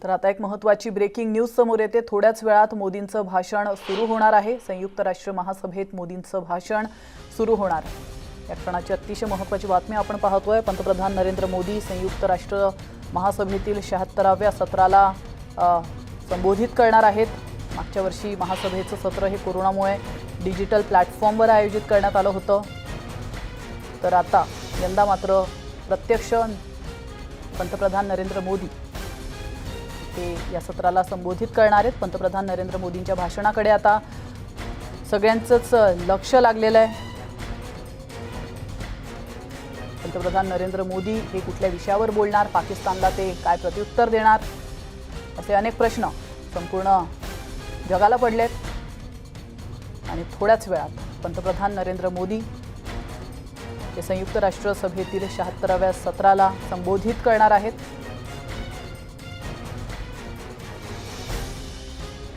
तर आता एक महत्त्वाची ब्रेकिंग न्यूज समोर येते। थोड्याच वेळात मोदींचं भाषण सुरू होणार आहे। संयुक्त राष्ट्र महासभेत मोदींचं भाषण सुरू होणार आहे। या क्षणाची अतिशय महत्त्वाची बातमी आपण पाहतोय। पंतप्रधान नरेंद्र मोदी संयुक्त राष्ट्र महासभेतील 76व्या सत्राला संबोधित करणार आहेत। मागच्या वर्षी महासभेचं सत्र हे कोरोनामुळे डिजिटल प्लॅटफॉर्मवर आयोजित करण्यात आलं होतं, तर आता यंदा मात्र प्रत्यक्ष पंतप्रधान नरेंद्र मोदी हे या सत्राला संबोधित करणार आहेत। पंतप्रधान नरेंद्र मोदींच्या भाषणाकडे आता सगळ्यांचंच लक्ष लागलेलं आहे। पंतप्रधान नरेंद्र मोदी हे कुठल्या विषयावर बोलणार, पाकिस्तानला ते काय प्रत्युत्तर देणार, असे अनेक प्रश्न संपूर्ण जगाला पडलेत। आणि थोड्याच वेळात पंतप्रधान नरेंद्र मोदी हे संयुक्त राष्ट्र सभेतील 76व्या सत्राला संबोधित करणार आहेत।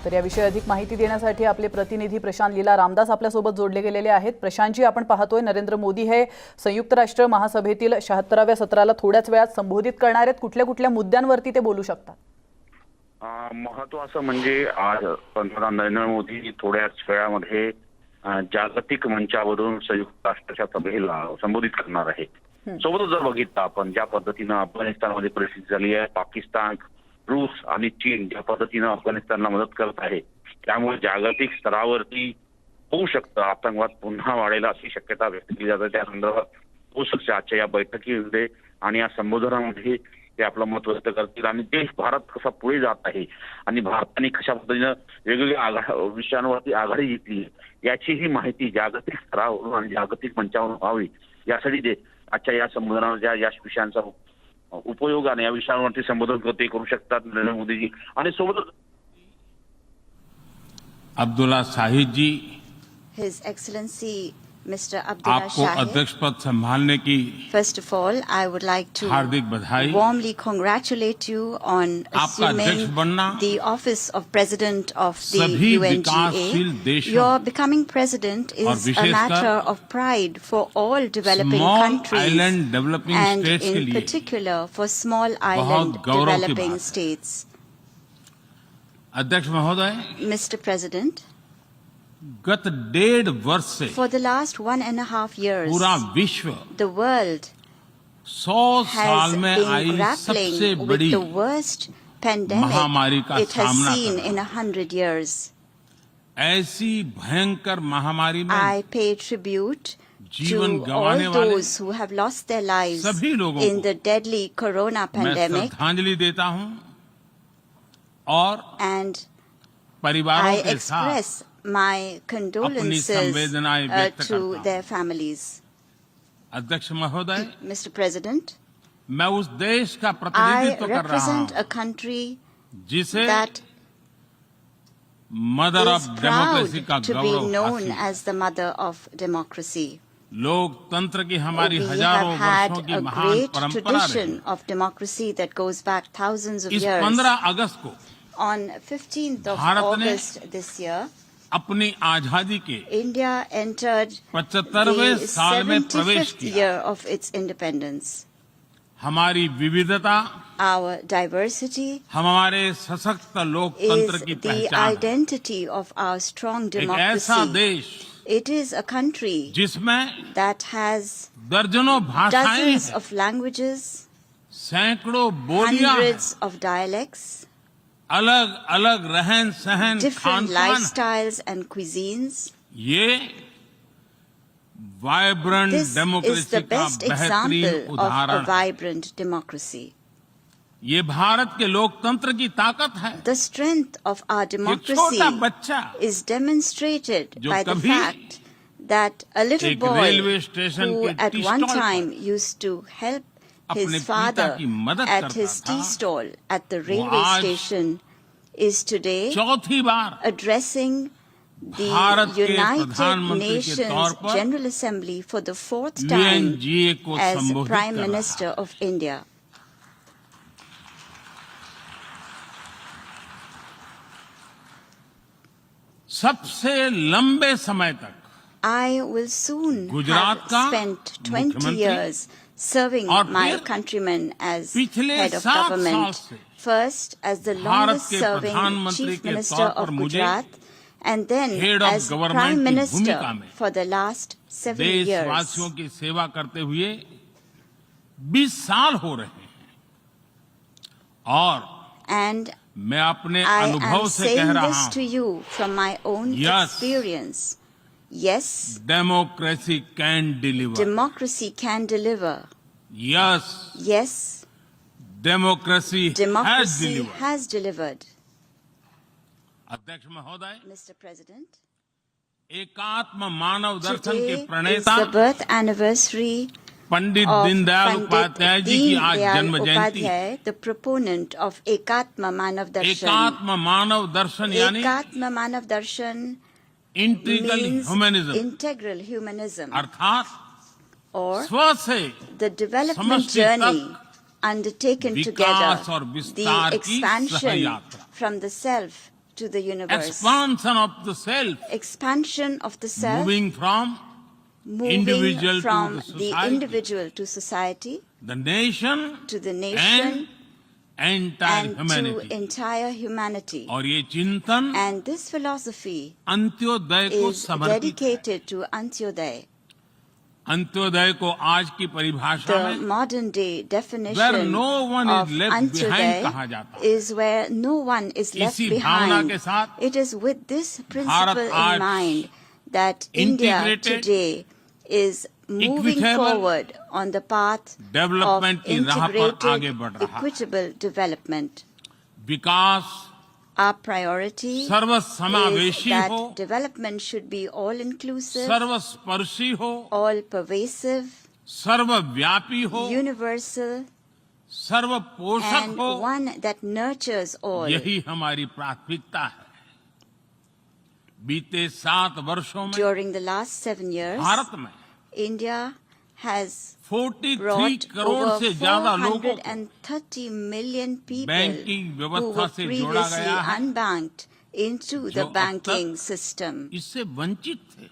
तर याविषयी अधिक माहिती देण्यासाठी आपले प्रतिनिधी प्रशांत लीला रामदास आपल्यासोबत जोडले गेलेले आहेत। प्रशांतजी, आपण पाहतोय नरेंद्र मोदी हे संयुक्त राष्ट्र महासभेतील 76व्या सत्राला थोड्याच वेळात संबोधित करणार आहेत। कुठल्या कुठल्या मुद्द्यांवरती ते बोलू शकतात? महत्व असं म्हणजे आज पंतप्रधान नरेंद्र मोदी थोड्याच वेळामध्ये जागतिक मंचावरून संयुक्त राष्ट्राच्या सभेला संबोधित करणार आहे। सोबतच जर बघितलं आपण ज्या पद्धतीनं अफगाणिस्तानमध्ये परिस्थिती झाली आहे, पाकिस्तान, रूस आणि चीन ज्या पद्धतीनं अफगाणिस्तानला मदत करत आहे, त्यामुळे जागतिक स्तरावरती होऊ शकतं आतंकवाद पुन्हा वाढेल अशी शक्यता व्यक्त केली जाते। त्या संदर्भात होऊ शकते आजच्या या बैठकीमध्ये आणि या संबोधनामध्ये ते आपलं मत व्यक्त करतील आणि देश भारत कसा पुढे जात आहे आणि भारताने कशा पद्धतीनं वेगवेगळ्या विषयांवरती आघाडी घेतली याचीही माहिती जागतिक स्तरावरून आणि जागतिक मंचावरून व्हावी यासाठी ते आजच्या या संबोधनाच्या या विषयांचा उपयोगाने या विषयांवरती संबोधन ते करू शकतात नरेंद्र मोदीजी। आणि सोबतच अब्दुल्ला शाहिद जी, His Excellency Mr. Abdullah आपको Shahid. अध्यक्ष पद संभालने की First of all, I would like to हार्दिक बधाई। warmly congratulate you on आपका अध्यक्ष assuming बनना the office of President of the सभी UNGA. विकासशील देशों Your becoming President और is a विशेषकर matter of pride for all developing small countries island developing and states के in लिए particular for small island गौरव की developing बात। states. अध्यक्ष महोदय, Mr. President, गत 1.5 वर्ष से for the last 1.5 years, पूरा विश्व the world 100 साल has में been आई सबसे grappling with बड़ी the worst महामारी pandemic का it has सामना seen कर in 100 years. ऐसी भयंकर महामारी में I pay tribute जीवन to गंवाने all वाले those who have lost their lives सभी लोगों in को the deadly corona मैं pandemic, श्रद्धांजलि देता हूं और and परिवारों I के साथ express my condolences संवेदनाएं व्यक्त करता to हूं। their families. अध्यक्ष महोदय, Mr. President, मैं उस देश का I प्रतिनिधित्व कर रहा represent a हूं country जिसे that mother is of proud democracy का to be गौरव known हासिल। as the mother of democracy. लोकतंत्र की हमारी We हजारों have had वर्षों की a महान great परंपरा रही। tradition of democracy that goes back thousands of इस years. 15 अगस्त को On 15th of भारत ने August this year, अपनी आजादी के India entered 75वें the साल में प्रवेश 75th किया। year of its independence. हमारी विविधता Our diversity हमारे सशक्त लोकतंत्र is की the पहचान है। identity of our strong एक ऐसा democracy. देश It is a country जिसमें that has दर्जनों भाषाएं dozens हैं, of languages, सैकड़ों बोलियां हैं, hundreds of dialects, अलग अलग रहन सहन different खान पान। lifestyles and cuisines. ये vibrant This is democracy the का best बेहतरीन example of a उदाहरण है। vibrant democracy. ये भारत के लोकतंत्र की ताकत है। The strength of our ये democracy छोटा बच्चा is demonstrated जो by the कभी fact that a little एक boy रेलवे स्टेशन who के at T one stall time पर used to help अपने his पिता father की मदद at करता his tea था, stall at the railway आज station is today चौथी बार addressing the भारत के United प्रधानमंत्री के Nations तौर पर General Assembly for the fourth time UNGA को as संबोधित Prime कर रहा Minister है। of India. सबसे लंबे समय तक I will soon Gujarat have का spent 20 मुख्यमंत्री years serving और my फिर countrymen as पिछले head of 7 साल government. से First, as the Bharat longest के serving प्रधानमंत्री Chief के Minister तौर पर of मुझे Gujarat, and then Head of as Government Prime की Minister भूमिका में for the last 7 देशवासियों years. की सेवा करते हुए 20 साल हो रहे हैं और And मैं अपने I अनुभव am से कह saying रहा this to हूं, you from my own Yes. experience. Yes, democracy can deliver. democracy can deliver. Yes, Yes, democracy has democracy deliver. has delivered. अध्यक्ष महोदय, Mr. President, एकात्म मानव दर्शन today के is प्रणेता the birth anniversary Pandit of Deendayal Pandit Upadhyay ji की आज Deen जन्म Dayal Jayanti. Upadhyay, the proponent of Ekatma Manav Darshan. एकात्म मानव दर्शन यानी Ekatma Manav Darshan integral means humanism, integral humanism, अर्थात or स्व से the development समष्टि journey तक undertaken विकास और together, विस्तार the की expansion सहयात्रा. from the self to the universe, expansion of the self, expansion of the self, moving from moving individual to from the the society. individual to society, the nation to the nation, and entire and to humanity. entire humanity. और ये चिंतन And this philosophy Antyodaya को is समर्पित है. dedicated to Antyodaya. Antyodaya को आज की परिभाषा The में modern day where definition no one is of left behind कहा Antyodaya जाता है. is where no one is left इसी भावना behind. के साथ It is with this principle आज in mind that India integrated, today is moving equitable forward on the path of development की राह पर आगे बढ़ integrated, रहा है. equitable development. Vikas Our priority is सर्वसमावेशी that हो, development should be all-inclusive, सर्वस्पर्शी हो, all-pervasive, सर्वव्यापी हो, universal, सर्वपोषक and हो. one that nurtures all. यही हमारी प्राथमिकता है. बीते 7 वर्षों में During the last 7 years, Bharat में India has 43 brought crore over से ज्यादा लोगों को 430 million people बैंकिंग who व्यवस्था were से जोड़ा previously गया है, unbanked into जो the अब banking तक system. इससे वंचित थे.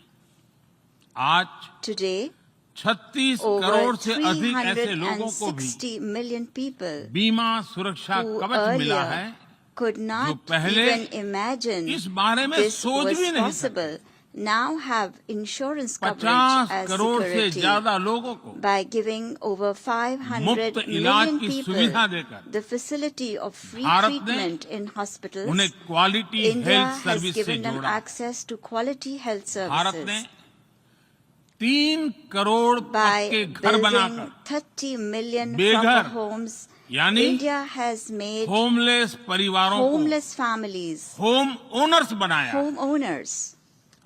आज Today, 36 over करोड़ से अधिक ऐसे लोगों को भी 360 million people बीमा सुरक्षा who कवच मिला है, earlier could not पहले even imagine इस बारे में this सोच was भी नहीं possible, now have insurance 50 coverage as crore से security ज्यादा लोगों को by giving over 500 मुफ्त इलाज million की people सुविधा देकर the facility of free Bharat ने treatment in hospitals. उन्हें quality India health has service से given them जोड़ा. access to quality health Bharat ने services 3 करोड़ by पक्के घर building बनाकर 30 million बेघर, proper homes. यानी India has made होमलेस परिवारों को homeless families होम ओनर्स बनाया. homeowners.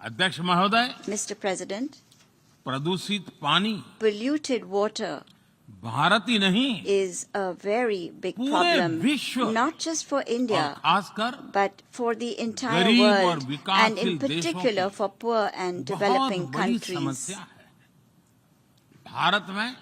अध्यक्ष महोदय, Mr. President, प्रदूषित पानी polluted water भारत ही नहीं is a very big पूरे problem, विश्व not just for और India, खासकर but for the entire गरीब और world, and विकासशील in देशों particular की for poor and बहुत developing बड़ी countries. समस्या है. भारत में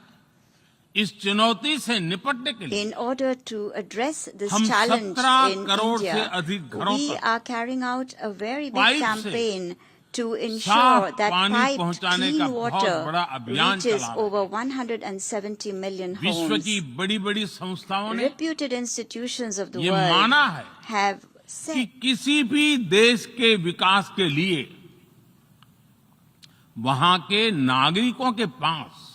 इस चुनौती से निपटने के लिए In order to address this हम challenge 17 in करोड़ से India, अधिक घरों we तक are carrying out a very big pipe से campaign to ensure साफ that पानी piped पहुंचाने का clean बहुत water बड़ा अभियान reaches चला रहे हैं. over 170 million विश्व homes. की बड़ी-बड़ी संस्थाओं ने Reputed institutions of the ये world माना है have कि said किसी भी देश के विकास के लिए वहां के नागरिकों के पास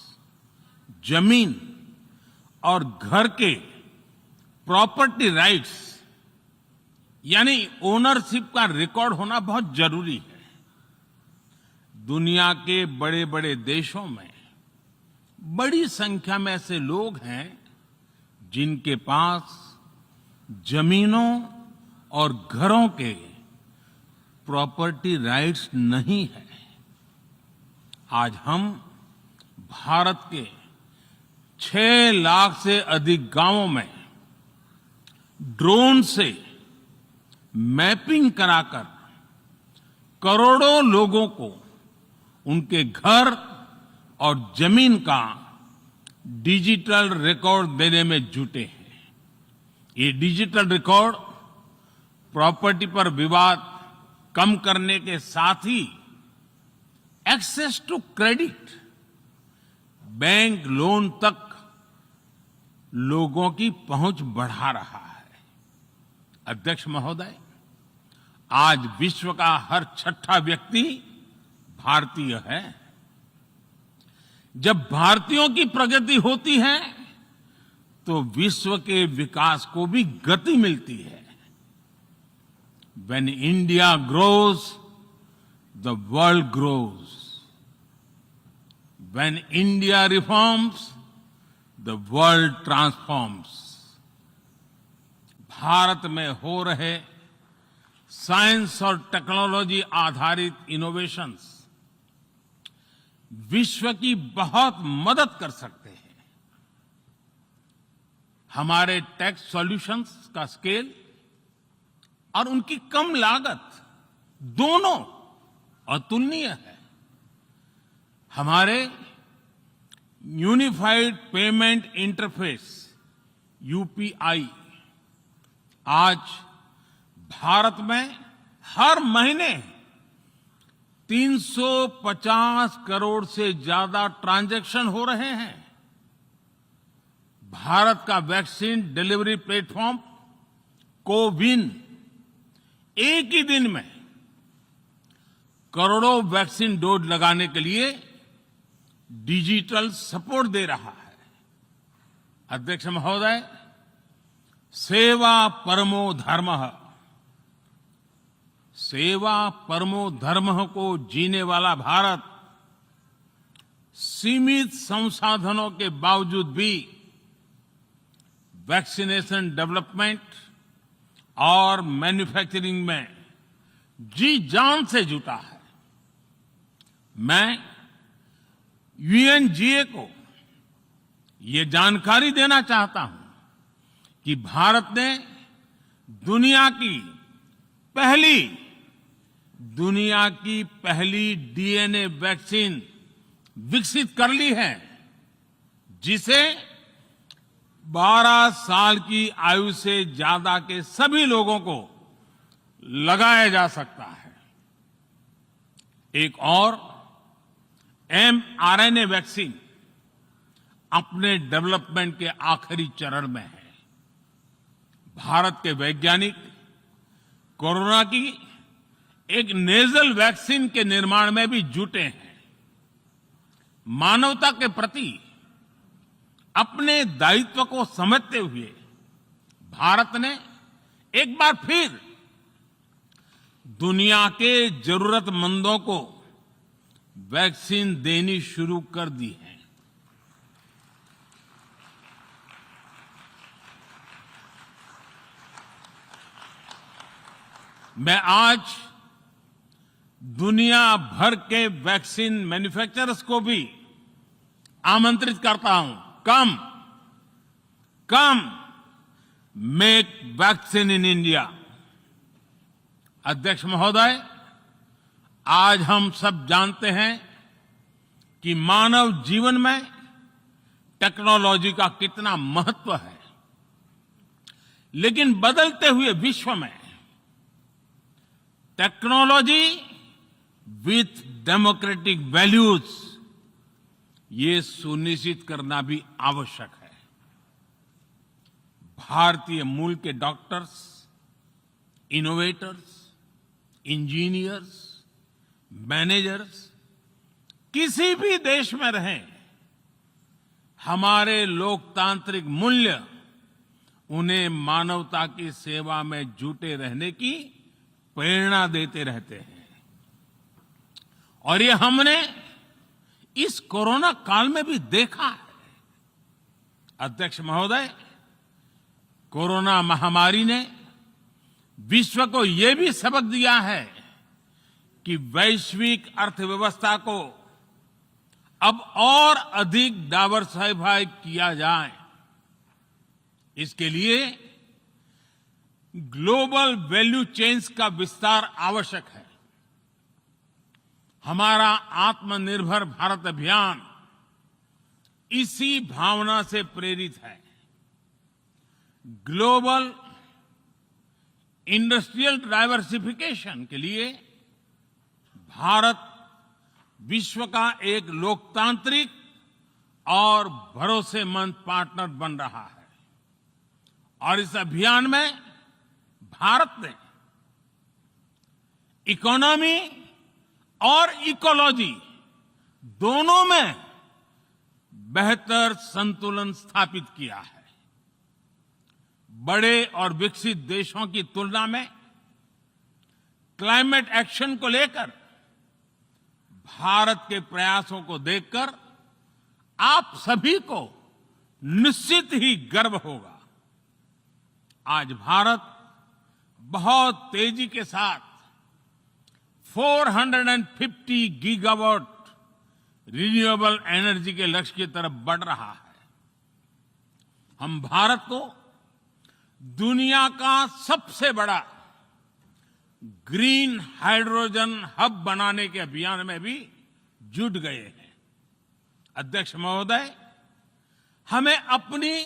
जमीन और घर के प्रॉपर्टी राइट्स यानी ओनरशिप का रिकॉर्ड होना बहुत जरूरी है. दुनिया के बड़े बड़े देशों में बड़ी संख्या में ऐसे लोग हैं जिनके पास जमीनों और घरों के प्रॉपर्टी राइट्स नहीं है. आज हम भारत के 6 लाख से अधिक गांवों में ड्रोन से मैपिंग कराकर करोड़ों लोगों को उनके घर और जमीन का डिजिटल रिकॉर्ड देने में जुटे हैं. ये डिजिटल रिकॉर्ड प्रॉपर्टी पर विवाद कम करने के साथ ही access to credit, bank loan तक लोगों की पहुंच बढ़ा रहा है। अध्यक्ष महोदय, आज विश्व का हर छठा व्यक्ति भारतीय है। जब भारतीयों की प्रगति होती है तो विश्व के विकास को भी गति मिलती है। When India grows, the world grows. When India reforms, the world transforms. Bharat में हो रहे साइंस और टेक्नोलॉजी आधारित इनोवेशंस विश्व की बहुत मदद कर सकते हैं। हमारे टेक सॉल्यूशंस का स्केल और उनकी कम लागत दोनों अतुलनीय है। हमारे यूनिफाइड पेमेंट इंटरफेस यूपीआई आज भारत में हर महीने 350 करोड़ से ज्यादा ट्रांजैक्शन हो रहे हैं। भारत का वैक्सीन डिलीवरी प्लेटफॉर्म कोविन एक ही दिन में करोड़ों वैक्सीन डोज लगाने के लिए डिजिटल सपोर्ट दे रहा है। अध्यक्ष महोदय, सेवा परमो धर्मः, सेवा परमो धर्मः को जीने वाला भारत सीमित संसाधनों के बावजूद भी वैक्सीनेशन डेवलपमेंट और मैन्युफैक्चरिंग में जी जान से जुटा है। मैं यूएनजीए को ये जानकारी देना चाहता हूं कि भारत ने दुनिया की पहली डीएनए वैक्सीन विकसित कर ली है, जिसे 12 साल की आयु से ज्यादा के सभी लोगों को लगाया जा सकता है। एक और mRNA वैक्सीन अपने डेवलपमेंट के आखिरी चरण में है। भारत के वैज्ञानिक कोरोना की एक नेजल वैक्सीन के निर्माण में भी जुटे हैं। मानवता के प्रति अपने दायित्व को समझते हुए भारत ने एक बार फिर दुनिया के जरूरतमंदों को वैक्सीन देनी शुरू कर दी है। मैं आज दुनिया भर के वैक्सीन मैन्युफैक्चरर्स को भी आमंत्रित करता हूं, कम मेक वैक्सीन इन इंडिया। अध्यक्ष महोदय, आज हम सब जानते हैं कि मानव जीवन में टेक्नोलॉजी का कितना महत्व है, लेकिन बदलते हुए विश्व में टेक्नोलॉजी विथ डेमोक्रेटिक वैल्यूज, ये सुनिश्चित करना भी आवश्यक है। भारतीय मूल के डॉक्टर्स, इनोवेटर्स, इंजीनियर्स, मैनेजर्स किसी भी देश में रहें, हमारे लोकतांत्रिक मूल्य उन्हें मानवता की सेवा में जुटे रहने की प्रेरणा देते रहते हैं। और ये हमने इस कोरोना काल में भी देखा है। अध्यक्ष महोदय, कोरोना महामारी ने विश्व को ये भी सबक दिया है कि वैश्विक अर्थव्यवस्था को अब और अधिक डाइवर्सिफाई किया जाए। इसके लिए ग्लोबल वैल्यू चेन्स का विस्तार आवश्यक है। हमारा आत्मनिर्भर भारत अभियान इसी भावना से प्रेरित है। ग्लोबल इंडस्ट्रियल डाइवर्सिफिकेशन के लिए भारत विश्व का एक लोकतांत्रिक और भरोसेमंद पार्टनर बन रहा है। और इस अभियान में भारत ने इकोनॉमी और इकोलॉजी दोनों में बेहतर संतुलन स्थापित किया है। बड़े और विकसित देशों की तुलना में क्लाइमेट एक्शन को लेकर भारत के प्रयासों को देखकर आप सभी को निश्चित ही गर्व होगा। आज भारत बहुत तेजी के साथ 450 गीगावाट रिन्यूएबल एनर्जी के लक्ष्य की तरफ बढ़ रहा है। हम भारत को दुनिया का सबसे बड़ा ग्रीन हाइड्रोजन हब बनाने के अभियान में भी जुट गए हैं। अध्यक्ष महोदय, हमें अपनी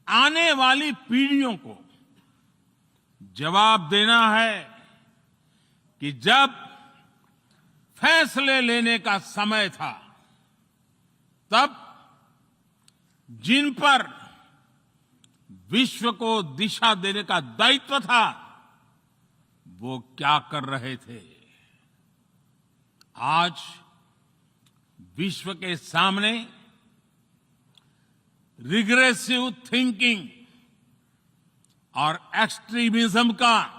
आने वाली पीढ़ियों को जवाब देना है कि जब फैसले लेने का समय था, तब जिन पर विश्व को दिशा देने का दायित्व था, वो क्या कर रहे थे। आज विश्व के सामने रिग्रेसिव थिंकिंग और एक्सट्रीमिज्म का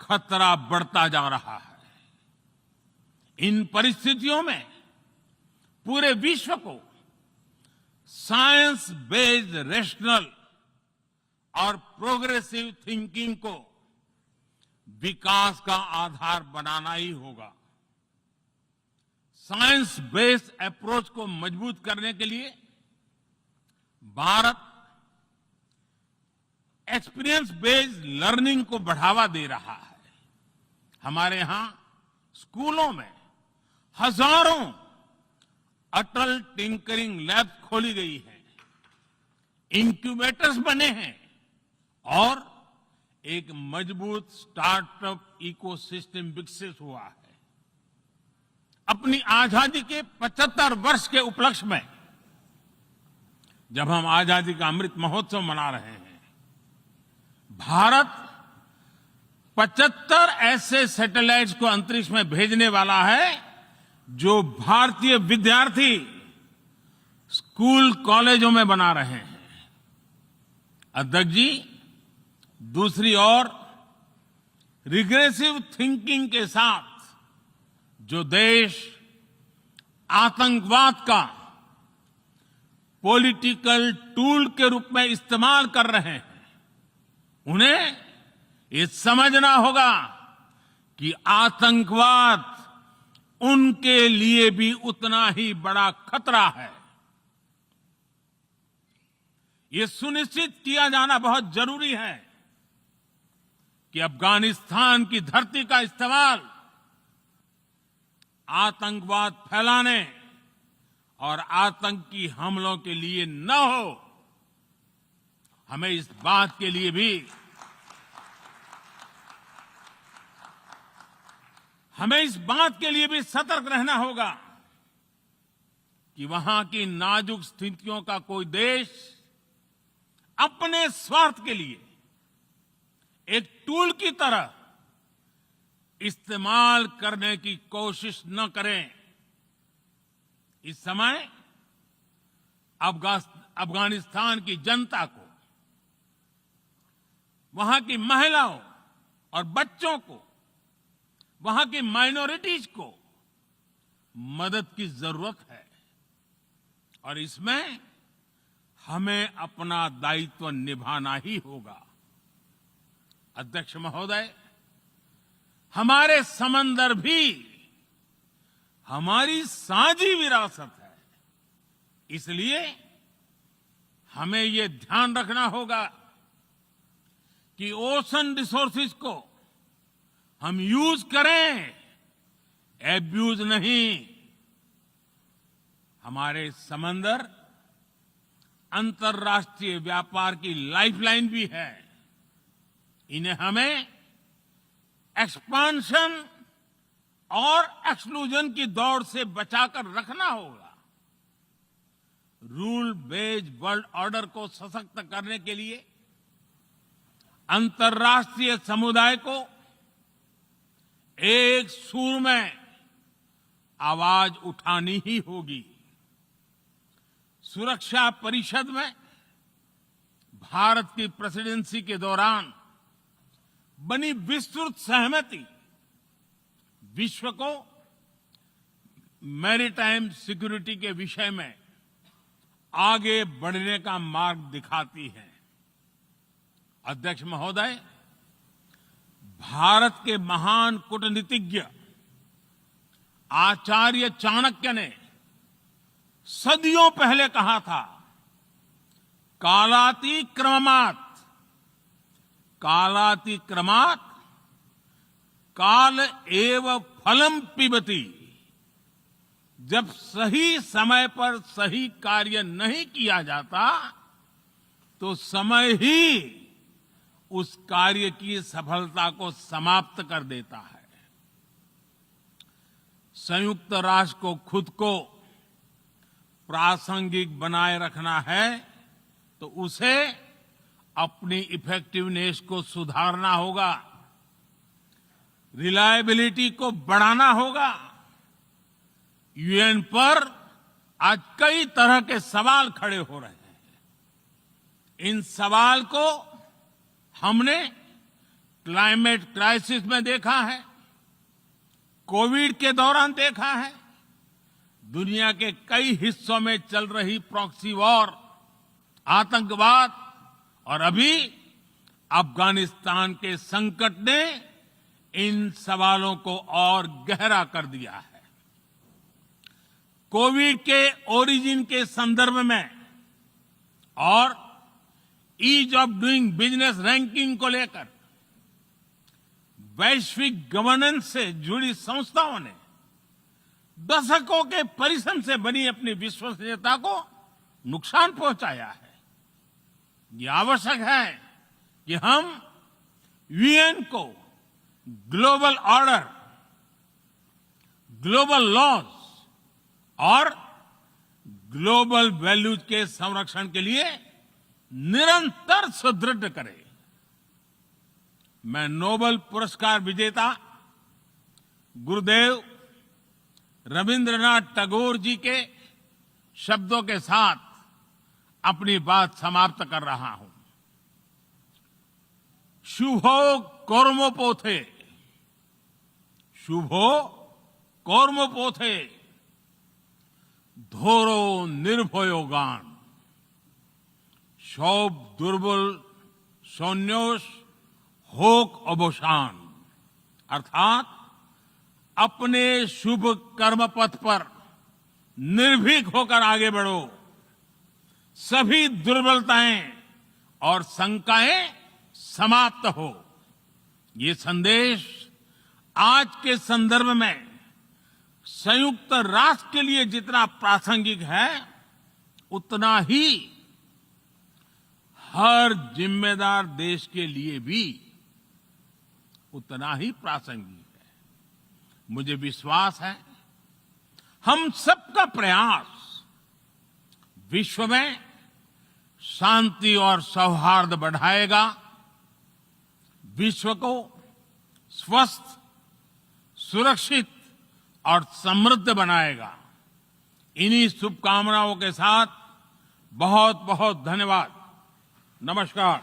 खतरा बढ़ता जा रहा है। इन परिस्थितियों में पूरे विश्व को साइंस बेस्ड रैशनल और प्रोग्रेसिव थिंकिंग को विकास का आधार बनाना ही होगा। साइंस बेस्ड अप्रोच को मजबूत करने के लिए भारत एक्सपीरियंस बेस्ड लर्निंग को बढ़ावा दे रहा है। हमारे यहां स्कूलों में हजारों अटल टिंकरिंग लैब खोली गई है, इंक्यूबेटर्स बने हैं और एक मजबूत स्टार्टअप इकोसिस्टम विकसित हुआ है। अपनी आजादी के 75 वर्ष के उपलक्ष्य में जब हम आजादी का अमृत महोत्सव मना रहे हैं, भारत 75 ऐसे सैटेलाइट्स को अंतरिक्ष में भेजने वाला है जो भारतीय विद्यार्थी स्कूल कॉलेजों में बना रहे हैं। अध्यक्ष जी, दूसरी ओर रिग्रेसिव थिंकिंग के साथ जो देश आतंकवाद का पॉलिटिकल टूल के रूप में इस्तेमाल कर रहे हैं, उन्हें ये समझना होगा कि आतंकवाद उनके लिए भी उतना ही बड़ा खतरा है। ये सुनिश्चित किया जाना बहुत जरूरी है कि अफगानिस्तान की धरती का इस्तेमाल आतंकवाद फैलाने और आतंकी हमलों के लिए न हो। हमें इस बात के लिए भी सतर्क रहना होगा कि वहां की नाजुक स्थितियों का कोई देश अपने स्वार्थ के लिए एक टूल की तरह इस्तेमाल करने की कोशिश न करें। इस समय अफगानिस्तान की जनता को, वहां की महिलाओं और बच्चों को, वहां की माइनॉरिटीज को मदद की जरूरत है और इसमें हमें अपना दायित्व निभाना ही होगा। अध्यक्ष महोदय, हमारे समंदर भी हमारी साझी विरासत है, इसलिए हमें ये ध्यान रखना होगा कि ओशन रिसोर्सेज को हम यूज करें, एब्यूज नहीं। हमारे समंदर अंतर्राष्ट्रीय व्यापार की लाइफलाइन भी है। इन्हें हमें एक्सपांशन और एक्सक्लूजन की दौड़ से बचाकर रखना होगा। रूल बेस्ड वर्ल्ड ऑर्डर को सशक्त करने के लिए अंतर्राष्ट्रीय समुदाय को एक सुर में आवाज उठानी ही होगी। सुरक्षा परिषद में भारत की प्रेसिडेंसी के दौरान बनी विस्तृत सहमति विश्व को मैरीटाइम सिक्योरिटी के विषय में आगे बढ़ने का मार्ग दिखाती है। अध्यक्ष महोदय, भारत के महान कूटनीतिज्ञ आचार्य चाणक्य ने सदियों पहले कहा था, कालातिक्रमात् काल एव फलम पिबति। जब सही समय पर सही कार्य नहीं किया जाता तो समय ही उस कार्य की सफलता को समाप्त कर देता है। संयुक्त राष्ट्र को खुद को प्रासंगिक बनाए रखना है तो उसे अपनी इफेक्टिवनेस को सुधारना होगा, रिलायबिलिटी को बढ़ाना होगा। यूएन पर आज कई तरह के सवाल खड़े हो रहे हैं। इन सवाल को हमने क्लाइमेट क्राइसिस में देखा है, कोविड के दौरान देखा है, दुनिया के कई हिस्सों में चल रही प्रॉक्सी वॉर, आतंकवाद और अभी अफगानिस्तान के संकट ने इन सवालों को और गहरा कर दिया है। कोविड के ओरिजिन के संदर्भ में और ease of doing business ranking को लेकर वैश्विक गवर्नेंस से जुड़ी संस्थाओं ने दशकों के परिश्रम से बनी अपनी विश्वसनीयता को नुकसान पहुंचाया है। यह आवश्यक है कि हम यूएन को ग्लोबल ऑर्डर, ग्लोबल लॉज और ग्लोबल वैल्यूज के संरक्षण के लिए निरंतर सुदृढ़ करें। मैं नोबेल पुरस्कार विजेता गुरुदेव रविंद्रनाथ टैगोर जी के शब्दों के साथ अपनी बात समाप्त कर रहा हूं। शुभो कर्मोपोथे, शुभो कर्मोपोथे, धोरो निर्भयो गान, शोभ दुर्बल सौन्योष होक अवसान। अर्थात अपने शुभ कर्म पथ पर निर्भीक होकर आगे बढ़ो, सभी दुर्बलताएं और शंकाएं समाप्त हो। ये संदेश आज के संदर्भ में संयुक्त राष्ट्र के लिए जितना प्रासंगिक है उतना ही हर जिम्मेदार देश के लिए भी उतना ही प्रासंगिक है। मुझे विश्वास है हम सबका प्रयास विश्व में शांति और सौहार्द बढ़ाएगा, विश्व को स्वस्थ, सुरक्षित और समृद्ध बनाएगा। इन्हीं शुभकामनाओं के साथ बहुत बहुत धन्यवाद। नमस्कार।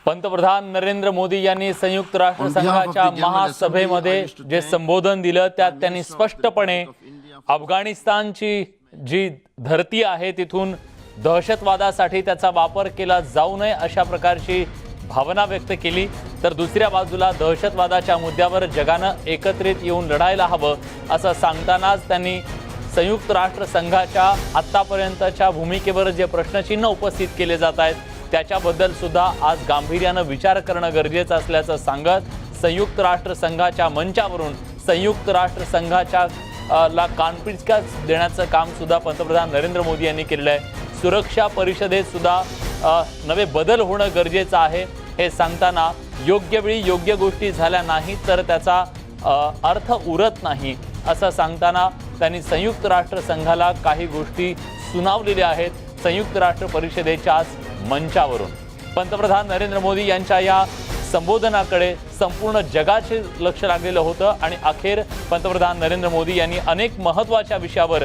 पंतप्रधान नरेंद्र मोदी यांनी संयुक्त राष्ट्र संघाच्या महासभेमध्ये जे संबोधन दिलं त्यात त्यांनी स्पष्टपणे अफगाणिस्तानची जी धरती आहे तिथून दहशतवादासाठी त्याचा वापर केला जाऊ नये अशा प्रकारची भावना व्यक्त केली। तर दुसऱ्या बाजूला दहशतवादाच्या मुद्द्यावर जगानं एकत्रित येऊन लढायला हवं असं सांगतानाच त्यांनी संयुक्त राष्ट्र संघाच्या आतापर्यंतच्या भूमिकेवर जे प्रश्नचिन्ह उपस्थित केले जात आहेत त्याच्याबद्दल सुद्धा आज गांभीर्याने विचार करणं गरजेचं असल्याचं सांगत संयुक्त राष्ट्र संघाच्या मंचावरून संयुक्त राष्ट्र संघाच्या ला कॉन्फिडन्स देण्याचं काम सुद्धा पंतप्रधान नरेंद्र मोदी यांनी केलेलं आहे। सुरक्षा परिषदेत सुद्धा नवे बदल होणं गरजेचं आहे हे सांगताना योग्य वेळी योग्य गोष्टी झाल्या नाही तर त्याचा अर्थ उरत नाही असं सांगताना त्यांनी संयुक्त राष्ट्र संघाला काही गोष्टी सुनावलेल्या आहेत संयुक्त राष्ट्र परिषदेच्याच मंचावरून। पंतप्रधान नरेंद्र मोदी यांच्या या संबोधनाकडे संपूर्ण जगाचे लक्ष लागलेलं होतं आणि अखेर पंतप्रधान नरेंद्र मोदी यांनी अनेक महत्त्वाच्या विषयावर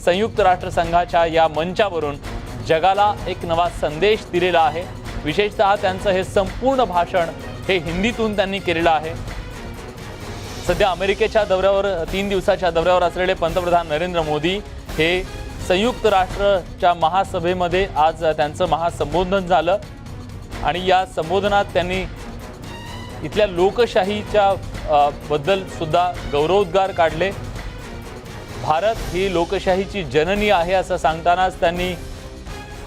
संयुक्त राष्ट्र संघाच्या या मंचावरून जगाला एक नवा संदेश दिलेला आहे। विशेषतः त्यांचं हे संपूर्ण भाषण हे हिंदीतून त्यांनी केलेलं आहे। सध्या अमेरिकेच्या दौऱ्यावर 3 दिवसाच्या दौऱ्यावर असलेले पंतप्रधान नरेंद्र मोदी हे संयुक्त राष्ट्रच्या महासभेमध्ये आज त्यांचं महासंबोधन झालं आणि या संबोधनात त्यांनी इथल्या लोकशाहीच्या बद्दल सुद्धा गौरवोद्गार काढले। भारत ही लोकशाहीची जननी आहे असं सांगतानाच त्यांनी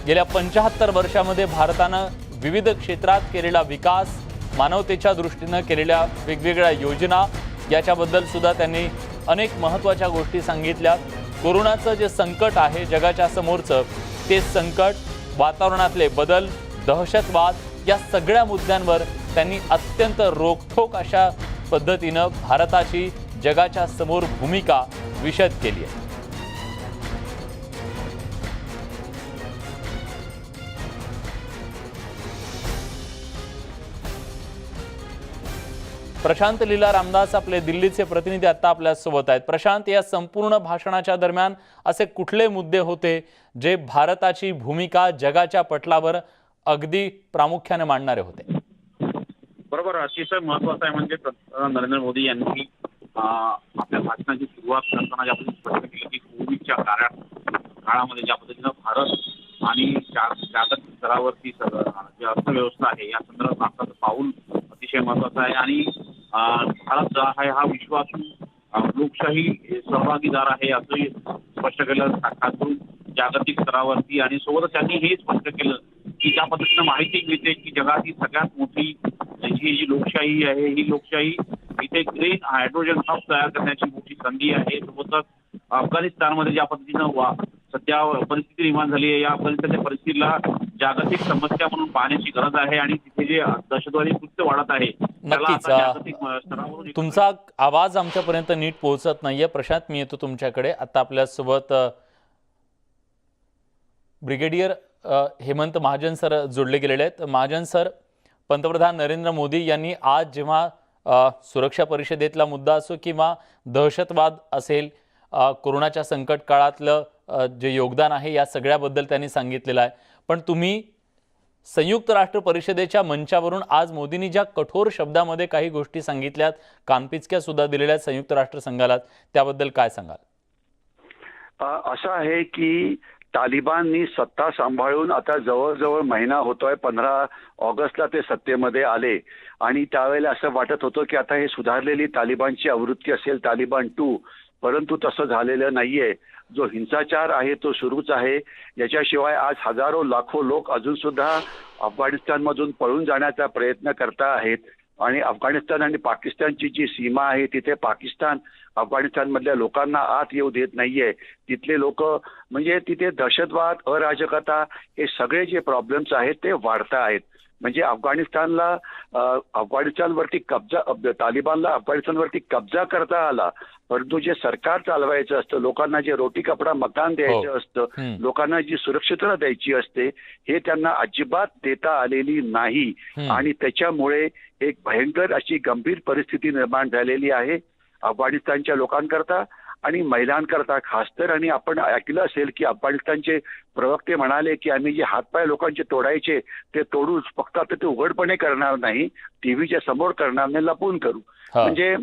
गेल्या 75 वर्षामध्ये भारतानं विविध क्षेत्रात केलेला विकास, मानवतेच्या दृष्टीनं केलेल्या वेगवेगळ्या योजना याच्याबद्दल सुद्धा त्यांनी अनेक महत्त्वाच्या गोष्टी सांगितल्या। कोरोनाचं जे संकट आहे जगाच्या समोरचं ते संकट, वातावरणातले बदल, दहशतवाद या सगळ्या मुद्द्यांवर त्यांनी अत्यंत रोखठोक अशा पद्धतीनं भारताची जगाच्या समोर भूमिका विशद केली आहे। प्रशांत लीला रामदास आपले दिल्लीचे प्रतिनिधी आता आपल्या सोबत आहेत। प्रशांत, या संपूर्ण भाषणाच्या दरम्यान असे कुठले मुद्दे होते जे भारताची भूमिका जगाच्या पटलावर अगदी प्रामुख्याने मांडणारे होते? बरोबर, अतिशय महत्वाचं आहे म्हणजे नरेंद्र मोदी यांनी आपल्या भाषणाची सुरुवात करताना ज्या पद्धतीने स्पष्ट केलं की कोविडच्या काळामध्ये ज्या पद्धतीनं भारत आणि जागतिक स्तरावरती जी अर्थव्यवस्था आहे या संदर्भात आपलं पाऊल अतिशय महत्वाचं आहे आणि भारत जो आहे हा विश्वासू लोकशाही सहभागीदार आहे असंही स्पष्ट केलं खास करून जागतिक स्तरावरती। आणि सोबतच त्यांनी हे स्पष्ट केलं की ज्या पद्धतीनं माहिती मिळते की जगातील सगळ्यात मोठी जी लोकशाही आहे ही लोकशाही इथे ग्रीन हायड्रोजन हब तयार करण्याची मोठी संधी आहे। सोबतच अफगाणिस्तानमध्ये ज्या पद्धतीनं सध्या परिस्थिती निर्माण झाली आहे या अफगाणिस्तानच्या परिस्थितीला जागतिक समस्या म्हणून पाहण्याची गरज आहे आणि तिथे जे दहशतवादी कृत्य वाढत आहे नक्कीच तुमचा आवाज आमच्यापर्यंत नीट पोहोचत नाहीये। प्रशांत, मी येतो तुमच्याकडे। आता आपल्यासोबत ब्रिगेडियर हेमंत महाजन सर जोडले गेलेले आहेत। महाजन सर, पंतप्रधान नरेंद्र मोदी यांनी आज जेव्हा सुरक्षा परिषदेतला मुद्दा असो किंवा दहशतवाद असेल, कोरोनाच्या संकट काळातलं जे योगदान आहे या सगळ्याबद्दल त्यांनी सांगितलेलं आहे, पण तुम्ही संयुक्त राष्ट्र परिषदेच्या मंचावरून आज मोदींनी ज्या कठोर शब्दामध्ये काही गोष्टी सांगितल्यात, कानपिचक्या सुद्धा दिलेल्या आहेत संयुक्त राष्ट्र संघाला, त्याबद्दल काय सांगाल? असं आहे की तालिबाननी सत्ता सांभाळून आता जवळजवळ महिना होतोय। 15 ऑगस्टला ते सत्तेमध्ये आले आणि त्यावेळेला असं वाटत होतं की आता हे सुधारलेली तालिबानची आवृत्ती असेल, तालिबान 2, परंतु तसं झालेलं नाहीये। जो हिंसाचार आहे तो सुरूच आहे। याच्याशिवाय आज हजारो लाखो लोक अजून सुद्धा अफगाणिस्तानमधून पळून जाण्याचा प्रयत्न करता आहेत आणि अफगाणिस्तान आणि पाकिस्तानची जी सीमा आहे तिथे पाकिस्तान अफगाणिस्तानमधल्या लोकांना आत येऊ देत नाहीये। तिथले लोक म्हणजे तिथे दहशतवाद, अराजकता हे सगळे जे प्रॉब्लेम्स आहेत ते वाढत आहेत। म्हणजे अफगाणिस्तानवरती कब्जा, तालिबानला अफगाणिस्तानवरती कब्जा करता आला, परंतु जे सरकार चालवायचं असतं, लोकांना जे रोटी कपडा मकान द्यायचं असतं, लोकांना जी सुरक्षितता द्यायची असते, हे त्यांना अजिबात देता आलेली नाही आणि त्याच्यामुळे एक भयंकर अशी गंभीर परिस्थिती निर्माण झालेली आहे अफगाणिस्तानच्या लोकांकरता आणि महिलांकरता खास तर। आणि आपण ऐकलं असेल की अफगाणिस्तानचे प्रवक्ते म्हणाले की आम्ही जे हातपाय लोकांचे तोडायचे ते तोडूच, फक्त आता ते उघडपणे करणार नाही, टीव्हीच्या समोर करणार नाही, लपून करू। म्हणजे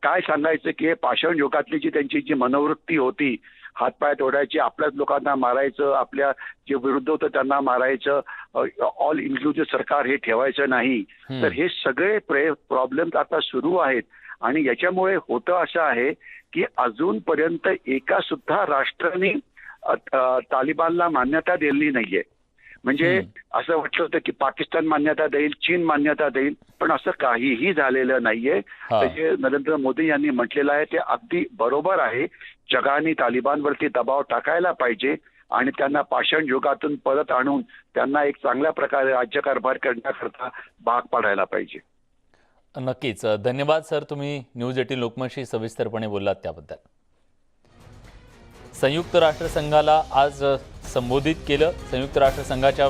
काय सांगायचं की हे पाषाण युगातली जी त्यांची जी मनोवृत्ती होती, हातपाय तोडायची, आपल्याच लोकांना मारायचं, आपल्या जे विरुद्ध होतं त्यांना मारायचं, ऑल इन्क्लुसिव्ह सरकार हे ठेवायचं नाही, तर हे सगळे प्रॉब्लेम्स आता सुरू आहेत। आणि याच्यामुळे होतं असं आहे की अजूनपर्यंत एका सुद्धा राष्ट्राने तालिबानला मान्यता दिली नाहीये। म्हणजे असं वाटलं होतं की पाकिस्तान मान्यता देईल, चीन मान्यता देईल, पण असं काहीही झालेलं नाहीये। जे नरेंद्र मोदी यांनी म्हटलेलं आहे ते अगदी बरोबर आहे। जगाने तालिबानवरती दबाव टाकायला पाहिजे आणि त्यांना पाषाण युगातून परत आणून त्यांना एक चांगल्या प्रकारे राज्यकारभार करण्याकरता भाग पाडायला पाहिजे। नक्कीच धन्यवाद सर, तुम्ही न्यूज 18 लोकमतशी सविस्तरपणे बोललात त्याबद्दल. संयुक्त राष्ट्रसंघाला आज संबोधित केलं. संयुक्त राष्ट्रसंघाच्या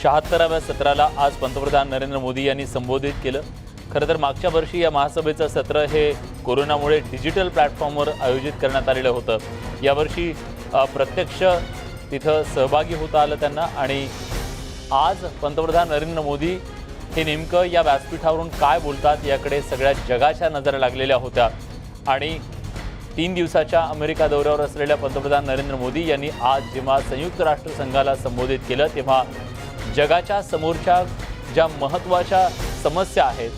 76व्या सत्राला आज पंतप्रधान नरेंद्र मोदी यांनी संबोधित केलं. खरं तर मागच्या वर्षी या महासभेचं सत्र हे कोरोनामुळे डिजिटल प्लॅटफॉर्मवर आयोजित करण्यात आलेलं होतं. यावर्षी प्रत्यक्ष तिथं सहभागी होता आलं त्यांना आणि आज पंतप्रधान नरेंद्र मोदी हे नेमकं या व्यासपीठावरून काय बोलतात याकडे सगळ्या जगाच्या नजरा लागलेल्या होत्या. आणि 3 दिवसाच्या अमेरिका दौऱ्यावर असलेल्या पंतप्रधान नरेंद्र मोदी यांनी आज जेव्हा संयुक्त राष्ट्रसंघाला संबोधित केलं तेव्हा जगाच्या समोरच्या ज्या महत्त्वाच्या समस्या आहेत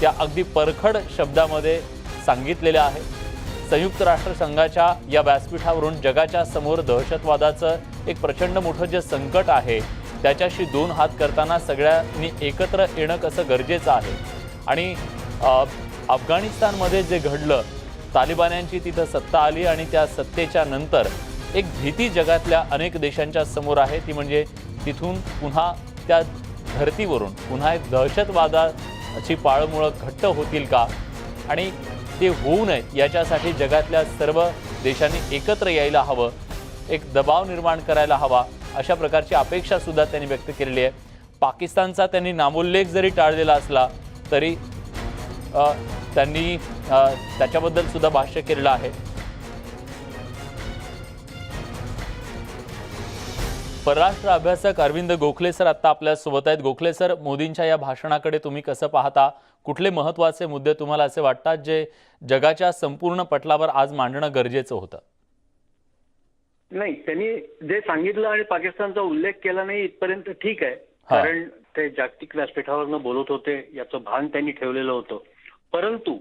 त्या अगदी परखड शब्दामध्ये सांगितलेल्या आहेत. संयुक्त राष्ट्रसंघाच्या या व्यासपीठावरून जगाच्या समोर दहशतवादाचं एक प्रचंड मोठं जे संकट आहे त्याच्याशी 2 हात करताना सगळ्यांनी एकत्र येणं कसं गरजेचं आहे. आणि अफगाणिस्तानमध्ये जे घडलं, तालिबान्यांची तिथं सत्ता आली आणि त्या सत्तेच्या नंतर एक भीती जगातल्या अनेक देशांच्या समोर आहे, ती म्हणजे तिथून पुन्हा त्या धर्तीवरून पुन्हा एक दहशतवादाची पाळमुळं घट्ट होतील का आणि ते होऊ नयेत याच्यासाठी जगातल्या सर्व देशांनी एकत्र यायला हवं, एक दबाव निर्माण करायला हवा, अशा प्रकारची अपेक्षासुद्धा त्यांनी व्यक्त केलेली आहे. पाकिस्तानचा त्यांनी नामोल्लेख जरी टाळलेला असला तरी त्यांनी त्याच्याबद्दल सुद्धा भाष्य केलेलं आहे. परराष्ट्र अभ्यासक अरविंद गोखले सर आता आपल्या सोबत आहेत. गोखले सर, मोदींच्या या भाषणाकडे तुम्ही कसं पाहता? कुठले महत्त्वाचे मुद्दे तुम्हाला असे वाटतात जे जगाच्या संपूर्ण पटलावर आज मांडणं गरजेचं होतं? नाही, त्यांनी जे सांगितलं आणि पाकिस्तानचा उल्लेख केला नाही इथपर्यंत ठीक आहे, कारण ते जागतिक व्यासपीठावरनं बोलत होते याचं भान त्यांनी ठेवलेलं होतं. परंतु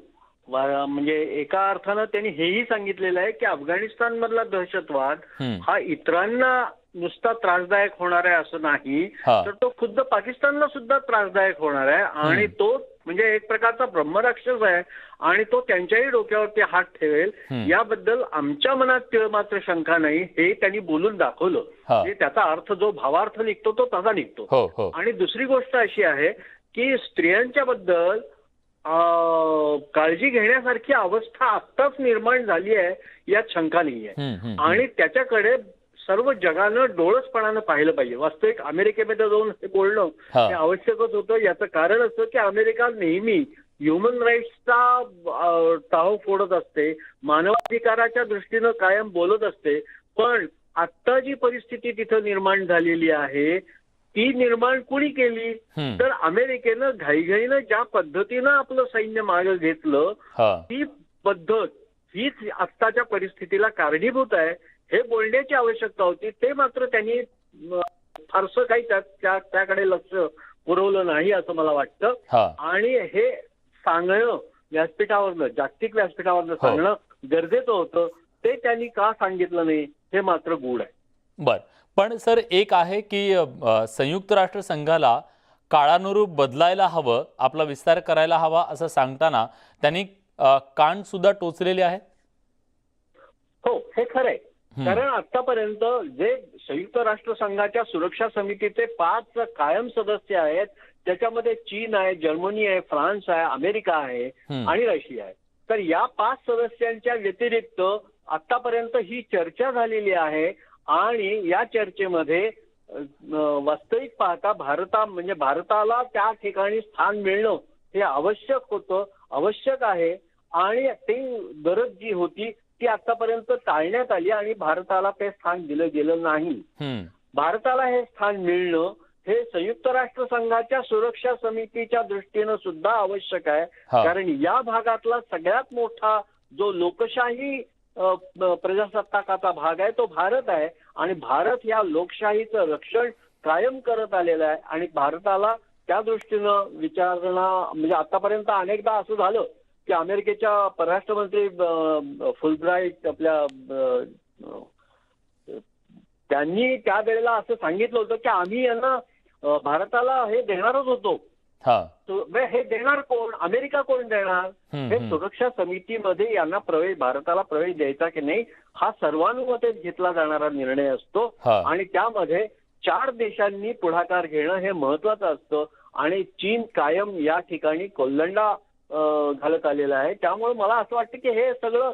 म्हणजे एका अर्थानं त्यांनी हेही सांगितलेलं आहे की अफगाणिस्तान मधला दहशतवाद हा इतरांना नुसता त्रासदायक होणार आहे असं नाही, तर तो खुद्द पाकिस्तानला सुद्धा त्रासदायक होणार आहे आणि तो म्हणजे एक प्रकारचा ब्रह्मराक्षस आहे आणि तो त्यांच्याही डोक्यावरती हात ठेवेल याबद्दल आमच्या मनात तीळ मात्र शंका नाही, हे त्यांनी बोलून दाखवलं. म्हणजे त्याचा अर्थ जो भावार्थ निघतो तो तसा निघतो. आणि दुसरी गोष्ट अशी आहे की स्त्रियांच्या बद्दल काळजी घेण्यासारखी अवस्था आत्ताच निर्माण झाली आहे यात शंका नाहीये आणि त्याच्याकडे सर्व जगानं डोळसपणानं पाहिलं पाहिजे. वास्तविक अमेरिकेमध्ये जाऊन हे बोलणं हे आवश्यकच होतं. याचं कारण असं की अमेरिका नेहमी ह्युमन राईट्सचा टाहो फोडत असते, मानवाधिकाराच्या दृष्टीनं कायम बोलत असते, पण आत्ता जी परिस्थिती तिथं निर्माण झालेली आहे ती निर्माण कुणी केली तर अमेरिकेनं घाईघाईनं ज्या पद्धतीनं आपलं सैन्य मागे घेतलं ती पद्धत हीच आत्ताच्या परिस्थितीला कारणीभूत आहे हे बोलण्याची आवश्यकता होती. ते मात्र त्यांनी फारसं काही त्याकडे लक्ष पुरवलं नाही असं मला वाटतं. आणि हे सांगणं व्यासपीठावरनं, जागतिक व्यासपीठावरनं सांगणं गरजेचं होतं, ते त्यांनी का सांगितलं नाही हे मात्र गूढ आहे. बर, पण सर एक आहे की संयुक्त राष्ट्र संघाला काळानुरूप बदलायला हवं, आपला विस्तार करायला हवा असं सांगताना त्यांनी कान सुद्धा टोचलेले आहेत. हो, हे खरंय, कारण आतापर्यंत जे संयुक्त राष्ट्र संघाच्या सुरक्षा समितीचे 5 कायम सदस्य आहेत त्याच्यामध्ये चीन आहे, जर्मनी आहे, फ्रान्स आहे, अमेरिका आहे आणि रशिया आहे. तर या 5 सदस्यांच्या व्यतिरिक्त आतापर्यंत ही चर्चा झालेली आहे आणि या चर्चेमध्ये वास्तविक पाहता भारताला त्या ठिकाणी स्थान मिळणं हे आवश्यक होतं, आवश्यक आहे आणि ती गरज जी होती ती आतापर्यंत टाळण्यात आली आणि भारताला ते स्थान दिलं गेलं नाही. भारताला हे स्थान मिळणं हे संयुक्त राष्ट्र संघाच्या सुरक्षा समितीच्या दृष्टीनं सुद्धा आवश्यक आहे, कारण या भागातला सगळ्यात मोठा जो लोकशाही प्रजासत्ताकाचा भाग आहे तो भारत आहे आणि भारत या लोकशाहीचं रक्षण कायम करत आलेलं आहे आणि भारताला त्या दृष्टीनं विचारणा म्हणजे आतापर्यंत अनेकदा असं झालं की अमेरिकेच्या परराष्ट्र मंत्री फुलब्राईट त्यांनी त्यावेळेला असं सांगितलं होतं की आम्ही यांना भारताला हे देणारच होतो. हे देणार कोण? अमेरिका कोण देणार? हे सुरक्षा समितीमध्ये यांना भारताला प्रवेश द्यायचा की नाही हा सर्वानुमतेच घेतला जाणारा निर्णय असतो आणि त्यामध्ये 4 देशांनी पुढाकार घेणं हे महत्वाचं असतं आणि चीन कायम या ठिकाणी कोल्लंडा घालत आलेलं आहे. त्यामुळे मला असं वाटतं की हे सगळं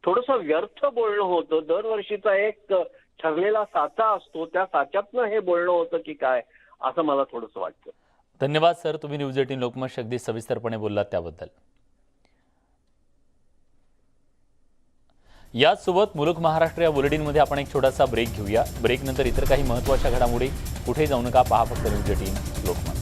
थोडंसं व्यर्थ बोलणं होतं. दरवर्षीचा एक ठरलेला साचा असतो, त्या साच्यातनं हे बोलणं होतं की काय, असं मला थोडंसं वाटतं. धन्यवाद सर, तुम्ही न्यूज 18 लोकमत अगदी सविस्तरपणे बोललात त्याबद्दल. याचसोबत मुलुक महाराष्ट्र या बुलेटिनमध्ये आपण एक छोटासा ब्रेक घेऊया. ब्रेकनंतर इतर काही महत्त्वाच्या घडामोडी. कुठे जाऊ नका, पहा फक्त न्यूज 18 लोकमत.